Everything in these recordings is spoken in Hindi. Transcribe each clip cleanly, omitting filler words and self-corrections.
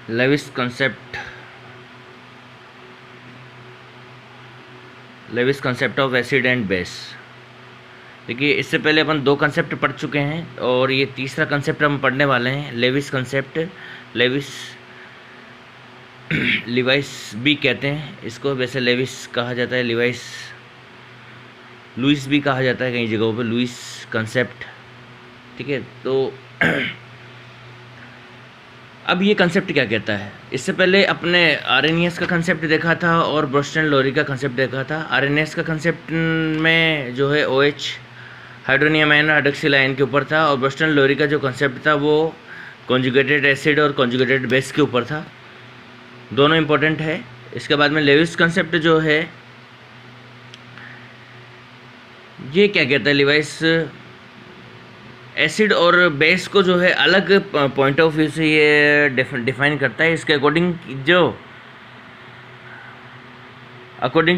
Levi's concept, Lewis concept of acid and base. देखिए, इससे पहले अपन दो कंसेप्ट पढ़ चुके हैं और ये तीसरा कंसेप्ट हम पढ़ने वाले हैं, लेविस कंसेप्ट। लेविस लिवाइस भी कहते हैं इसको, वैसे लेविस कहा जाता है, लिवाइस लुइस भी कहा जाता है कई जगहों पे, लुइस कंसेप्ट। ठीक है, तो अब ये कंसेप्ट क्या कहता है। इससे पहले अपने आरएनएस का कंसेप्ट देखा था और ब्रोस्टन लोरी का कंसेप्ट देखा था। आरएनएस का कंसेप्ट में जो है OH hydronium ion hydroxyl ion के ऊपर था, और ब्रोस्टन लोरी का जो कंसेप्ट था वो कॉन्जुगेटेड एसिड और कॉन्जुगेटेड बेस के ऊपर था। दोनों इंपॉर्टेंट है। इसके बाद में लेविस कंसेप्ट जो है ये क्या कहता है, लिवाइस एसिड और बेस को जो है अलग पॉइंट ऑफ व्यू से ये डिफाइन करता है। इसके according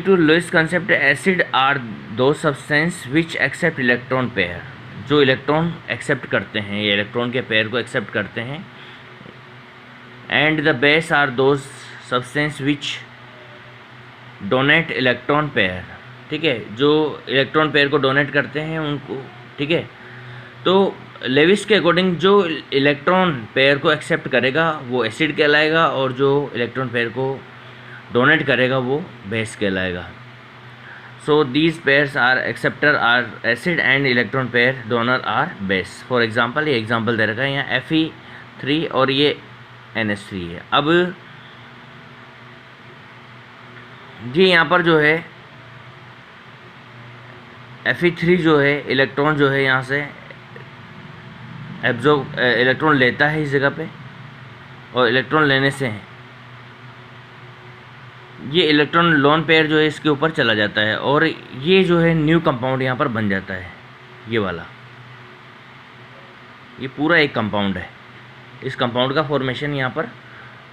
to Lewis concept, acid are those substance which accept electron pair, जो इलेक्ट्रॉन एक्सेप्ट करते हैं, ये इलेक्ट्रॉन के पेयर को एक्सेप्ट करते हैं। And the base are those substance which donate electron pair. ठीक है, जो इलेक्ट्रॉन पेयर को डोनेट करते हैं उनको। ठीक है, तो लेविस के अकॉर्डिंग जो इलेक्ट्रॉन पेयर को एक्सेप्ट करेगा वो एसिड कहलाएगा, और जो इलेक्ट्रॉन पेयर को डोनेट करेगा वो बेस कहलाएगा। So these pairs are acceptor are acid and electron pair donor are base. For example, ये एग्जांपल दे रखा है यहाँ Fe3 और ये NH3 है। अब ये यहाँ पर जो है Fe3 जो है इलेक्ट्रॉन जो है यहाँ से एब्जॉर्ब इलेक्ट्रॉन लेता है इस जगह पे, और इलेक्ट्रॉन लेने से ये इलेक्ट्रॉन लोन पेयर जो है इसके ऊपर चला जाता है, और ये जो है न्यू कंपाउंड यहाँ पर बन जाता है। ये वाला, ये पूरा एक कंपाउंड है। इस कंपाउंड का फॉर्मेशन यहाँ पर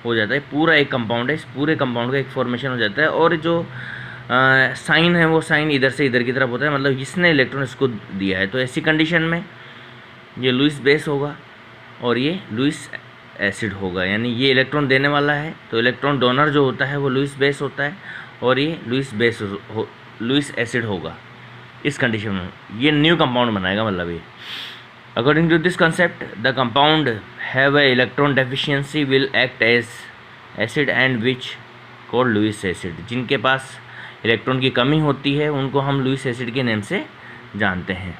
हो जाता है, पूरा एक कंपाउंड है, इस पूरे कंपाउंड का एक फॉर्मेशन हो जाता है। और जो साइन है वो साइन इधर से इधर की तरफ होता है, मतलब इसने इलेक्ट्रॉन इसको दिया है। तो ऐसी कंडीशन में ये लुइस बेस होगा और ये लुइस एसिड होगा, यानी ये इलेक्ट्रॉन देने वाला है तो इलेक्ट्रॉन डोनर जो होता है वो लुइस बेस होता है, और ये लुइस एसिड होगा। इस कंडीशन में ये न्यू कंपाउंड बनाएगा, मतलब ये according to this concept the compound have a electron deficiency will act as acid and which called Lewis acid. जिनके पास इलेक्ट्रॉन की कमी होती है उनको हम लुइस एसिड के नेम से जानते हैं।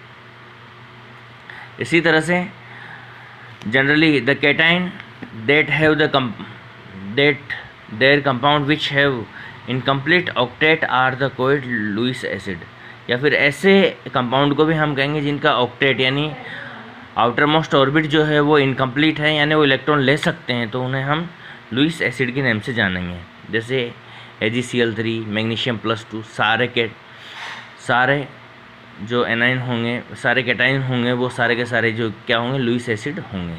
इसी तरह से generally the cation that have their compound which have incomplete octet are the called Lewis acid। या फिर ऐसे कंपाउंड को भी हम कहेंगे जिनका ऑक्टेट यानी आउटर मोस्ट ऑर्बिट जो है वो इनकम्प्लीट है, यानी वो इलेक्ट्रॉन ले सकते हैं, तो उन्हें हम लुइस एसिड के नाम से जानेंगे। जैसे AgCl3, मैग्नीशियम +2, सारे जो एनाइन होंगे, सारे कैटाइन होंगे, वो सारे के सारे जो क्या होंगे, लुइस एसिड होंगे।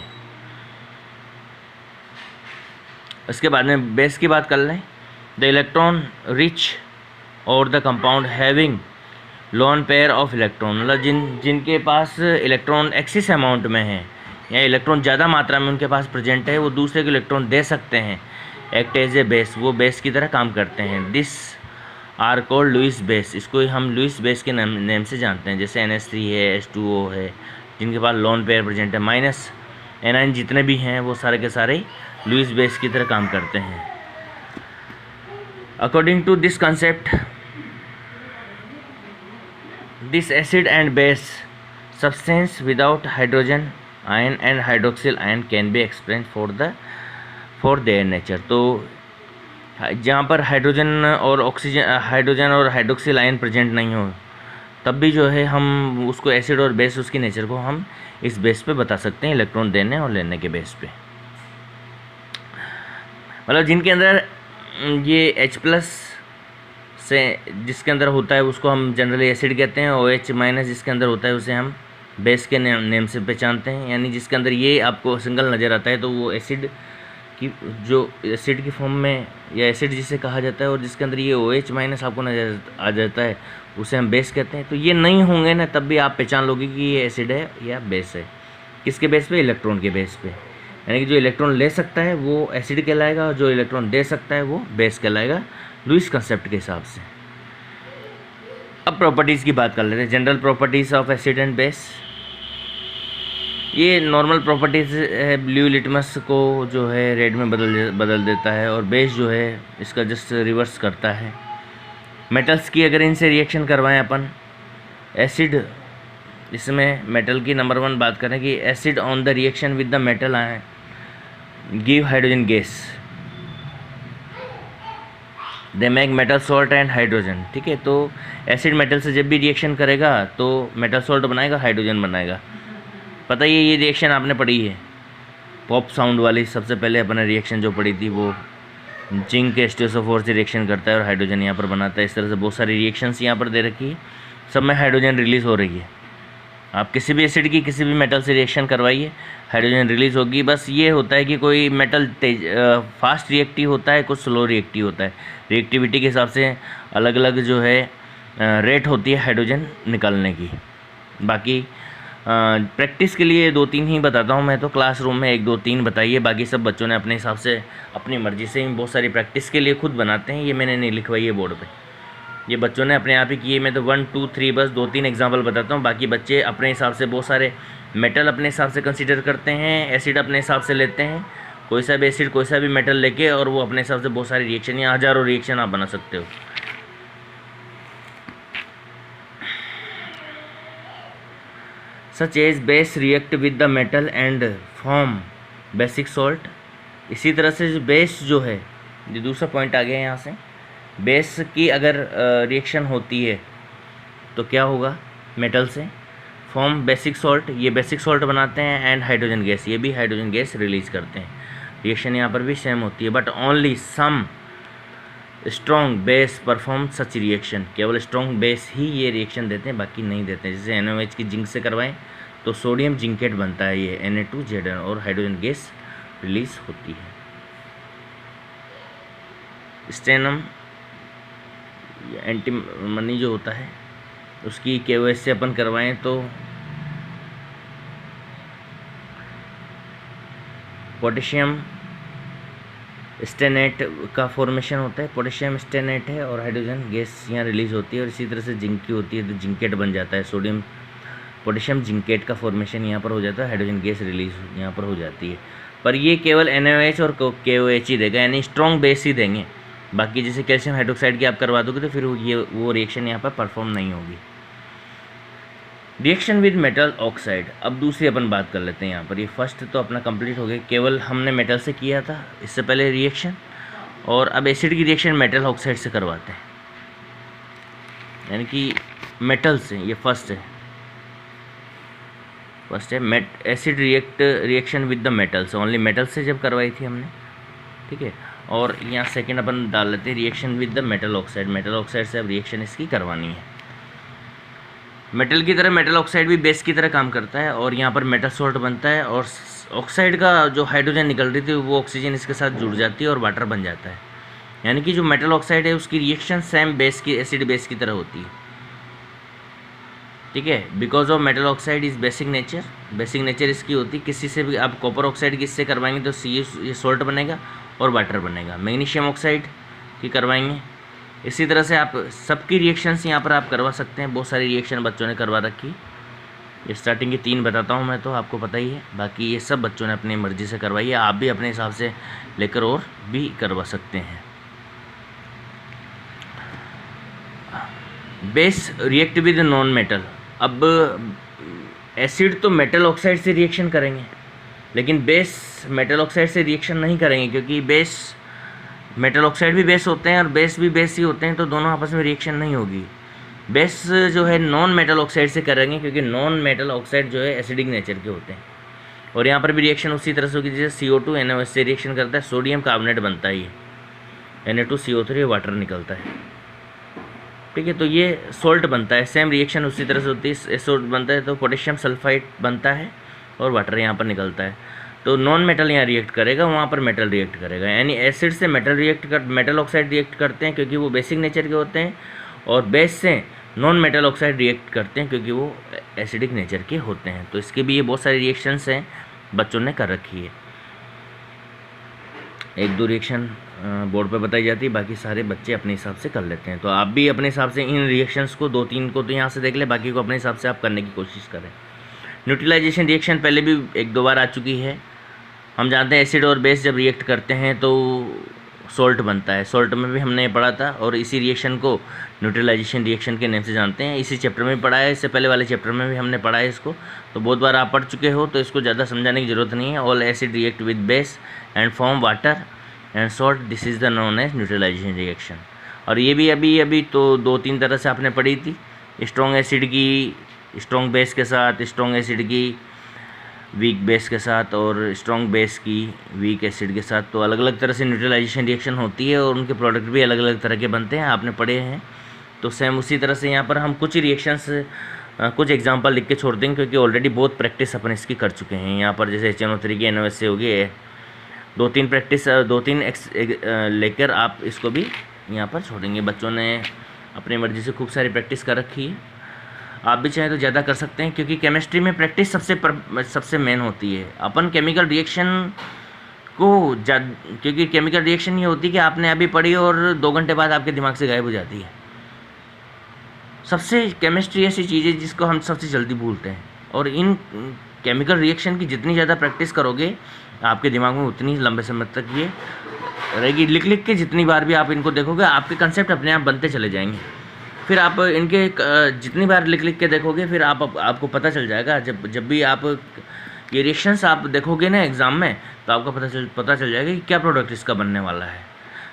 इसके बाद में बेस की बात कर लें। द इलेक्ट्रॉन रिच और the compound having lone pair of electron, मतलब जिनके पास इलेक्ट्रॉन एक्सिस अमाउंट में है या इलेक्ट्रॉन ज़्यादा मात्रा में उनके पास प्रेजेंट है, वो दूसरे को इलेक्ट्रॉन दे सकते हैं, एक्ट एज ए बेस, वो बेस की तरह काम करते हैं। This are called Lewis base, इसको हम लुइस बेस के नेम से जानते हैं। जैसे NH3 है, H2O है, जिनके पास लोन पेयर प्रेजेंट है, माइनस एनाइन जितने भी हैं वो सारे के सारे लुइस बेस की तरह काम करते हैं। According to this concept this acid and base substance without hydrogen ion and hydroxyl ion can be explain for their nature. तो जहाँ पर हाइड्रोजन और हाइड्रोक्सिल आयन प्रेजेंट नहीं हो तब भी जो है हम उसको एसिड और बेस, उसकी नेचर को हम इस बेस पे बता सकते हैं, इलेक्ट्रॉन देने और लेने के बेस पे। मतलब जिनके अंदर ये H+ से जिसके अंदर होता है उसको हम जनरली एसिड कहते हैं, OH- जिसके अंदर होता है उसे हम बेस के नेम से पहचानते हैं। यानी जिसके अंदर ये आपको सिंगल नज़र आता है तो वो एसिड की, जो एसिड की फॉर्म में या एसिड जिसे कहा जाता है, और जिसके अंदर ये OH- आपको नज़र आ जाता है उसे हम बेस कहते हैं। तो ये नहीं होंगे ना तब भी आप पहचान लोगे कि ये एसिड है या बेस है। किसके बेस पे? इलेक्ट्रॉन के बेस पे। यानी कि जो इलेक्ट्रॉन ले सकता है वो एसिड कहलाएगा और जो इलेक्ट्रॉन दे सकता है वो बेस कहलाएगा, लुईस कंसेप्ट के हिसाब से। अब प्रॉपर्टीज़ की बात कर लेते हैं। General properties of acid and base, ये नॉर्मल प्रॉपर्टीज़ है। ब्लू लिटमस को जो है रेड में बदल देता है और बेस जो है इसका जस्ट रिवर्स करता है। मेटल्स की अगर इनसे रिएक्शन करवाएं अपन, एसिड, इसमें मेटल की नंबर 1 बात करें कि acid on the reaction with the metal give hydrogen gas, they make metal salt and hydrogen. ठीक है, तो एसिड मेटल से जब भी रिएक्शन करेगा तो मेटल सॉल्ट बनाएगा, हाइड्रोजन बनाएगा। पता ही है, ये रिएक्शन आपने पढ़ी है, पॉप साउंड वाली। सबसे पहले अपने रिएक्शन जो पढ़ी थी वो जिंक H2SO4 से रिएक्शन करता है और हाइड्रोजन यहाँ पर बनाता है। इस तरह से बहुत सारी रिएक्शंस यहाँ पर दे रखी है, सब में हाइड्रोजन रिलीज़ हो रही है। आप किसी भी एसिड की किसी भी मेटल से रिएक्शन करवाइए, हाइड्रोजन रिलीज़ होगी। बस ये होता है कि कोई मेटल फास्ट रिएक्टिव होता है, कुछ स्लो रिएक्टिव होता है। रिएक्टिविटी के हिसाब से अलग अलग जो है रेट होती है हाइड्रोजन निकालने की। बाकी प्रैक्टिस के लिए 2-3 ही बताता हूँ मैं, तो क्लासरूम में 1, 2, 3 बताइए। बाकी सब बच्चों ने अपने हिसाब से अपनी मर्ज़ी से ही बहुत सारी प्रैक्टिस के लिए खुद बनाते हैं। ये मैंने नहीं लिखवाई है बोर्ड पे, ये बच्चों ने अपने आप ही किए। मैं तो 1, 2, 3 बस 2-3 एग्जांपल बताता हूँ। बाकी बच्चे अपने हिसाब से बहुत सारे मेटल अपने हिसाब से कंसीडर करते हैं, एसिड अपने हिसाब से लेते हैं। कोई सा भी एसिड कोई सा भी मेटल लेके और वो अपने हिसाब से बहुत सारी रिएक्शन या हज़ारों रिएक्शन आप बना सकते हो। Such as base react with the metal and form basic salt. इसी तरह से जो बेस जो है, ये दूसरा पॉइंट आ गया यहाँ से, बेस की अगर रिएक्शन होती है तो क्या होगा, मेटल से फॉर्म बेसिक सॉल्ट, ये बेसिक सॉल्ट बनाते हैं, एंड हाइड्रोजन गैस, ये भी हाइड्रोजन गैस रिलीज़ करते हैं। रिएक्शन यहाँ पर भी सेम होती है, but only some strong base perform such reaction. केवल स्ट्रॉन्ग बेस ही ये रिएक्शन देते हैं, बाकी नहीं देते हैं। जैसे NaOH की जिंक से करवाएं तो सोडियम जिंकेट बनता है, ये Na2Zn, और हाइड्रोजन गैस रिलीज़ होती है। स्टेनम एंटीमनी जो होता है उसकी KOH से अपन करवाएं तो पोटेशियम स्टेनेट का फॉर्मेशन होता है, पोटेशियम स्टेनेट है और हाइड्रोजन गैस यहाँ रिलीज़ होती है। और इसी तरह से जिंक की होती है तो जिंकेट बन जाता है, सोडियम पोटेशियम जिंकेट का फॉर्मेशन यहाँ पर हो जाता है, हाइड्रोजन गैस रिलीज़ यहाँ पर हो जाती है। पर ये केवल NaOH और KOH ही देगा, यानी स्ट्रॉन्ग बेस ही देंगे। बाकी जैसे कैल्शियम हाइड्रोक्साइड की आप करवा दोगे तो फिर ये वो रिएक्शन यहाँ पर परफॉर्म नहीं होगी। रिएक्शन विद मेटल ऑक्साइड, अब दूसरी अपन बात कर लेते हैं यहाँ पर। ये फर्स्ट तो अपना कंप्लीट हो गया, केवल हमने मेटल से किया था इससे पहले रिएक्शन, और अब एसिड की रिएक्शन मेटल ऑक्साइड से करवाते हैं, यानी कि मेटल से। ये फर्स्ट है acid reaction with the metals, only metal से जब करवाई थी हमने, ठीक है। और यहाँ सेकेंड अपन डाल लेते हैं reaction with the metal oxide. Metal oxide से अब रिएक्शन इसकी करवानी है। मेटल की तरह मेटल ऑक्साइड भी बेस की तरह काम करता है और यहाँ पर मेटल सॉल्ट बनता है, और ऑक्साइड का जो हाइड्रोजन निकल रही थी वो ऑक्सीजन इसके साथ जुड़ जाती है और वाटर बन जाता है। यानी कि जो मेटल ऑक्साइड है उसकी रिएक्शन सेम बेस की, एसिड बेस की तरह होती है, ठीक है। Because of metal oxide is basic nature इसकी होती है। किसी से भी आप कॉपर ऑक्साइड किससे करवाएंगे तो ये सॉल्ट बनेगा और वाटर बनेगा। मैग्नीशियम ऑक्साइड की करवाएंगे, इसी तरह से आप सबकी रिएक्शंस यहाँ पर आप करवा सकते हैं। बहुत सारी रिएक्शन बच्चों ने करवा रखी, ये स्टार्टिंग की 3 बताता हूँ मैं, तो आपको पता ही है। बाकी ये सब बच्चों ने अपनी मर्ज़ी से करवाई है, आप भी अपने हिसाब से लेकर और भी करवा सकते हैं। Base react with non metal, अब एसिड तो मेटल ऑक्साइड से रिएक्शन करेंगे, लेकिन बेस मेटल ऑक्साइड से रिएक्शन नहीं करेंगे, क्योंकि बेस मेटल ऑक्साइड भी बेस होते हैं और बेस भी बेस ही होते हैं, तो दोनों आपस में रिएक्शन नहीं होगी। बेस जो है नॉन मेटल ऑक्साइड से करेंगे, क्योंकि नॉन मेटल ऑक्साइड जो है एसिडिक नेचर के होते हैं। और यहाँ पर भी रिएक्शन उसी तरह से होगी जैसे CO2 NaOH से रिएक्शन करता है, सोडियम कार्बोनेट बनता है, ये Na2CO3 वाटर निकलता है, ठीक है। तो ये सॉल्ट बनता है, सेम रिएक्शन उसी तरह से होती है, सॉल्ट बनता है तो पोटेशियम सल्फाइड बनता है और वाटर यहाँ पर निकलता है। तो नॉन मेटल यहाँ रिएक्ट करेगा, वहाँ पर मेटल रिएक्ट करेगा, यानी एसिड से मेटल ऑक्साइड रिएक्ट करते हैं क्योंकि वो बेसिक नेचर के होते हैं, और बेस से नॉन मेटल ऑक्साइड रिएक्ट करते हैं क्योंकि वो एसिडिक नेचर के होते हैं। तो इसके भी ये बहुत सारी रिएक्शंस हैं बच्चों ने कर रखी है। एक दो रिएक्शन बोर्ड पे बताई जाती है, बाकी सारे बच्चे अपने हिसाब से कर लेते हैं। तो आप भी अपने हिसाब से इन रिएक्शंस को 2-3 को तो यहाँ से देख ले, बाकी को अपने हिसाब से आप करने की कोशिश करें। न्यूट्रलाइजेशन रिएक्शन पहले भी 1-2 बार आ चुकी है। हम जानते हैं एसिड और बेस जब रिएक्ट करते हैं तो सॉल्ट बनता है, सॉल्ट में भी हमने पढ़ा था, और इसी रिएक्शन को न्यूट्रलाइजेशन रिएक्शन के नेम से जानते हैं। इसी चैप्टर में पढ़ा है, इससे पहले वाले चैप्टर में भी हमने पढ़ा है इसको, तो बहुत बार आप पढ़ चुके हो, तो इसको ज़्यादा समझाने की ज़रूरत नहीं है। All acid react with base and form water and salt, this is the known as neutralisation reaction. और ये भी अभी तो 2-3 तरह से आपने पढ़ी थी, स्ट्रॉन्ग एसिड की स्ट्रॉन्ग बेस के साथ, स्ट्रॉन्ग एसिड की वीक बेस के साथ, और स्ट्रॉन्ग बेस की वीक एसिड के साथ। तो अलग अलग तरह से न्यूट्रलाइजेशन रिएक्शन होती है और उनके प्रोडक्ट भी अलग अलग तरह के बनते हैं, आपने पढ़े हैं। तो सेम उसी तरह से यहाँ पर हम कुछ रिएक्शंस कुछ एग्जांपल लिख के छोड़ देंगे, क्योंकि ऑलरेडी बहुत प्रैक्टिस अपन इसकी कर चुके हैं। यहाँ पर जैसे HNO3 की NOH से होगी, 2-3 प्रैक्टिस 2-3 लेकर आप इसको भी यहाँ पर छोड़ेंगे। बच्चों ने अपनी मर्ज़ी से खूब सारी प्रैक्टिस कर रखी है, आप भी चाहें तो ज़्यादा कर सकते हैं, क्योंकि केमिस्ट्री में प्रैक्टिस सबसे मेन होती है। अपन केमिकल रिएक्शन को क्योंकि केमिकल रिएक्शन ये होती है कि आपने अभी पढ़ी और 2 घंटे बाद आपके दिमाग से गायब हो जाती है। सबसे केमिस्ट्री ऐसी चीज़ है जिसको हम सबसे जल्दी भूलते हैं, और इन केमिकल रिएक्शन की जितनी ज़्यादा प्रैक्टिस करोगे आपके दिमाग में उतनी लंबे समय तक ये रहेगी। लिख लिख के जितनी बार भी आप इनको देखोगे, आपके कंसेप्ट अपने आप बनते चले जाएंगे। फिर आप इनके जितनी बार लिख लिख के देखोगे, फिर आपको पता चल जाएगा। जब भी आप ये रिएक्शंस आप देखोगे ना एग्ज़ाम में, तो आपको पता चल जाएगा कि क्या प्रोडक्ट इसका बनने वाला है।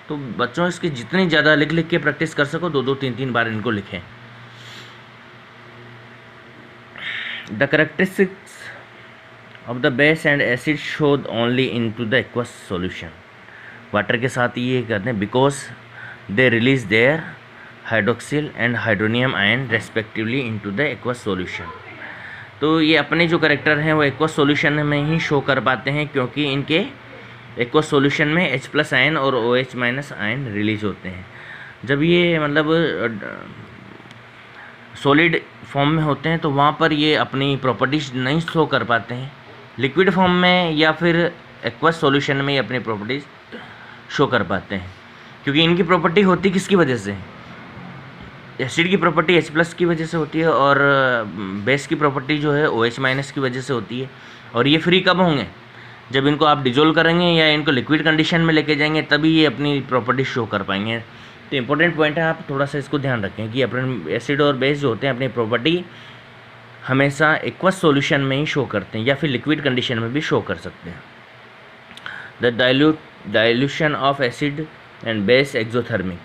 तो बच्चों इसकी जितनी ज़्यादा लिख लिख के प्रैक्टिस कर सको, 2-2, 3-3 बार इनको लिखें। The characteristics of the base and acid showed only into the aqueous solution. Water के साथ ये करते हैं because they release there hydroxyl and hydronium ion respectively into the aqueous solution. तो ये अपने जो करेक्टर हैं वो एक्वस सॉल्यूशन में ही शो कर पाते हैं, क्योंकि इनके एक्वस सॉल्यूशन में H+ आयन और OH- आयन रिलीज होते हैं। जब ये मतलब सॉलिड फॉर्म में होते हैं तो वहाँ पर ये अपनी प्रॉपर्टीज़ नहीं शो कर पाते हैं। लिक्विड फॉर्म में या फिर एक्वस सॉल्यूशन में ये अपनी प्रॉपर्टीज़ शो कर पाते हैं, क्योंकि इनकी प्रॉपर्टी होती किसकी वजह से? एसिड की प्रॉपर्टी H+ की वजह से होती है, और बेस की प्रॉपर्टी जो है OH- की वजह से होती है। और ये फ्री कब होंगे? जब इनको आप डिजोल्व करेंगे या इनको लिक्विड कंडीशन में लेके जाएंगे, तभी ये अपनी प्रॉपर्टी शो कर पाएंगे। तो इंपॉर्टेंट पॉइंट है, आप थोड़ा सा इसको ध्यान रखें कि अपने एसिड और बेस जो होते हैं अपनी प्रॉपर्टी हमेशा एक्वस सॉल्यूशन में ही शो करते हैं, या फिर लिक्विड कंडीशन में भी शो कर सकते हैं। The dilution of acid and base exothermic,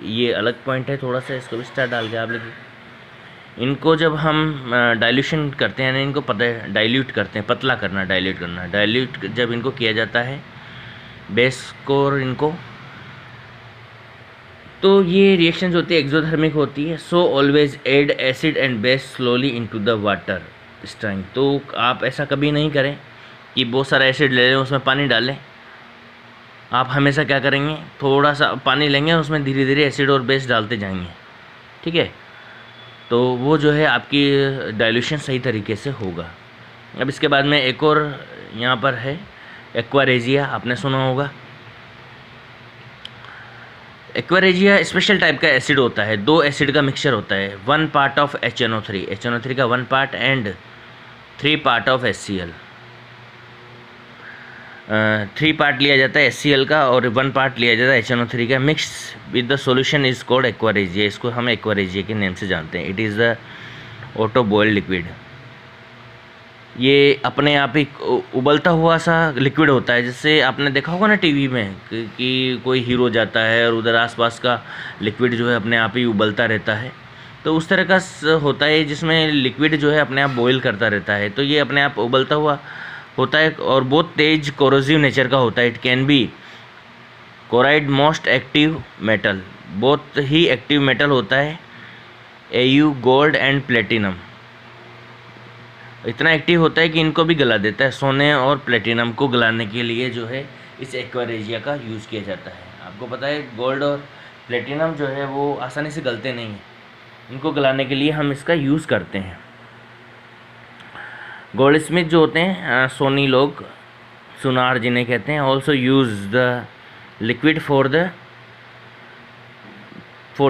ये अलग पॉइंट है थोड़ा सा, इसको भी स्टार डाल के आप लिखिए। इनको जब हम डाइल्यूशन करते हैं, इनको डाइल्यूट करते हैं, पतला करना, डाइल्यूट करना। डाइल्यूट जब इनको किया जाता है बेस को और इनको, तो ये रिएक्शन जो होती है एक्सोथर्मिक होती है। So always add acid and base slowly into the water strength. तो आप ऐसा कभी नहीं करें कि बहुत सारा एसिड ले लें उसमें पानी डालें। आप हमेशा क्या करेंगे, थोड़ा सा पानी लेंगे, उसमें धीरे धीरे एसिड और बेस डालते जाएंगे, ठीक है? तो वो जो है आपकी डाइल्यूशन सही तरीके से होगा। अब इसके बाद में एक और यहाँ पर है एक्वारेजिया, आपने सुना होगा। एक्वारेजिया स्पेशल टाइप का एसिड होता है, 2 एसिड का मिक्सचर होता है। 1 पार्ट ऑफ HNO3 का 1 part and 3 part of HCl। 3 part लिया जाता है HCl का और 1 पार्ट लिया जाता है HNO3 का। Mix with the solution is called aqua regia. इसको हम एक्वारेजिया के नेम से जानते हैं। It is the auto boiled liquid. ये अपने आप ही उबलता हुआ सा लिक्विड होता है, जैसे आपने देखा होगा ना टीवी में कि कोई हीरो जाता है और उधर आसपास का लिक्विड जो है अपने आप ही उबलता रहता है। तो उस तरह का होता है जिसमें लिक्विड जो है अपने आप बॉईल करता रहता है। तो ये अपने आप उबलता हुआ होता है और बहुत तेज कोरोसिव नेचर का होता है। It can be choroid most active metal, बहुत ही एक्टिव मेटल होता है। Au, गोल्ड एंड प्लेटिनम इतना एक्टिव होता है कि इनको भी गला देता है। सोने और प्लेटिनम को गलाने के लिए जो है इस एक्वारेजिया का यूज़ किया जाता है। आपको पता है गोल्ड और प्लेटिनम जो है वो आसानी से गलते नहीं हैं, इनको गलाने के लिए हम इसका यूज़ करते हैं। गोल्ड स्मिथ जो होते हैं सोनी लोग, सुनार जिन्हें कहते हैं, also use the liquid for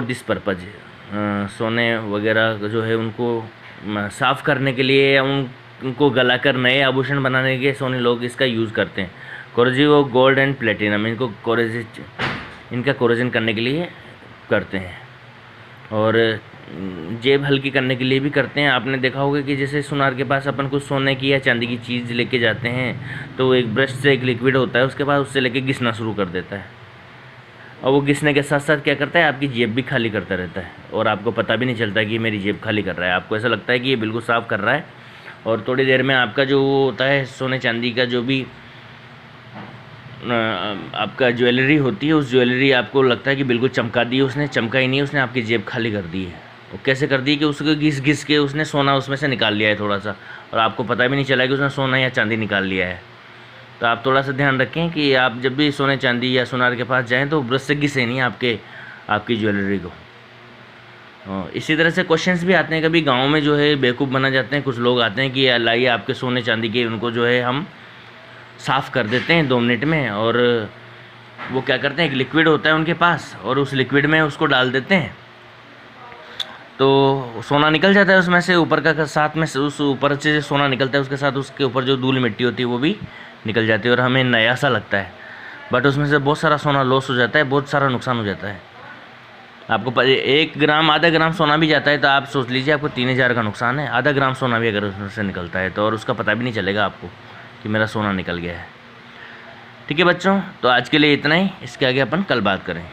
this purpose. सोने वगैरह जो है उनको साफ़ करने के लिए या उनको गलाकर नए आभूषण बनाने के सोने लोग इसका यूज़ करते हैं। Corrosive of gold and platinum, इनका कोरोजन करने के लिए करते हैं, और जेब हल्की करने के लिए भी करते हैं। आपने देखा होगा कि जैसे सुनार के पास अपन कुछ सोने की या चांदी की चीज़ लेके जाते हैं तो एक ब्रश से एक लिक्विड होता है, उसके बाद उससे लेके घिसना शुरू कर देता है, और वो घिसने के साथ साथ क्या करता है, आपकी जेब भी खाली करता रहता है, और आपको पता भी नहीं चलता कि मेरी जेब खाली कर रहा है। आपको ऐसा लगता है कि ये बिल्कुल साफ़ कर रहा है, और थोड़ी देर में आपका जो होता है सोने चांदी का जो भी आपका ज्वेलरी होती है, उस ज्वेलरी आपको लगता है कि बिल्कुल चमका दी है उसने, चमका ही नहीं, उसने आपकी जेब खाली कर दी है। वो कैसे कर दी है कि उसको घिस के उसने सोना उसमें से निकाल लिया है थोड़ा सा, और आपको पता भी नहीं चला कि उसने सोना या चांदी निकाल लिया है। तो आप थोड़ा सा ध्यान रखें कि आप जब भी सोने चांदी या सुनार के पास जाएं तो ब्रश से घिसे नहीं आपकी ज्वेलरी को। इसी तरह से क्वेश्चंस भी आते हैं, कभी गांव में जो है बेवकूफ़ बना जाते हैं, कुछ लोग आते हैं कि लाइए आपके सोने चांदी के उनको जो है हम साफ़ कर देते हैं 2 मिनट में, और वो क्या करते हैं, एक लिक्विड होता है उनके पास और उस लिक्विड में उसको डाल देते हैं तो सोना निकल जाता है उसमें से, ऊपर का साथ में उस ऊपर से सोना निकलता है, उसके साथ उसके ऊपर जो धूल मिट्टी होती है वो भी निकल जाती है, और हमें नया सा लगता है, बट उसमें से बहुत सारा सोना लॉस हो जाता है, बहुत सारा नुकसान हो जाता है। आपको 1 ग्राम आधा ग्राम सोना भी जाता है तो आप सोच लीजिए आपको 3000 का नुकसान है। आधा ग्राम सोना भी अगर उसमें से निकलता है तो, और उसका पता भी नहीं चलेगा आपको कि मेरा सोना निकल गया है। ठीक है बच्चों, तो आज के लिए इतना ही, इसके आगे अपन कल बात करें।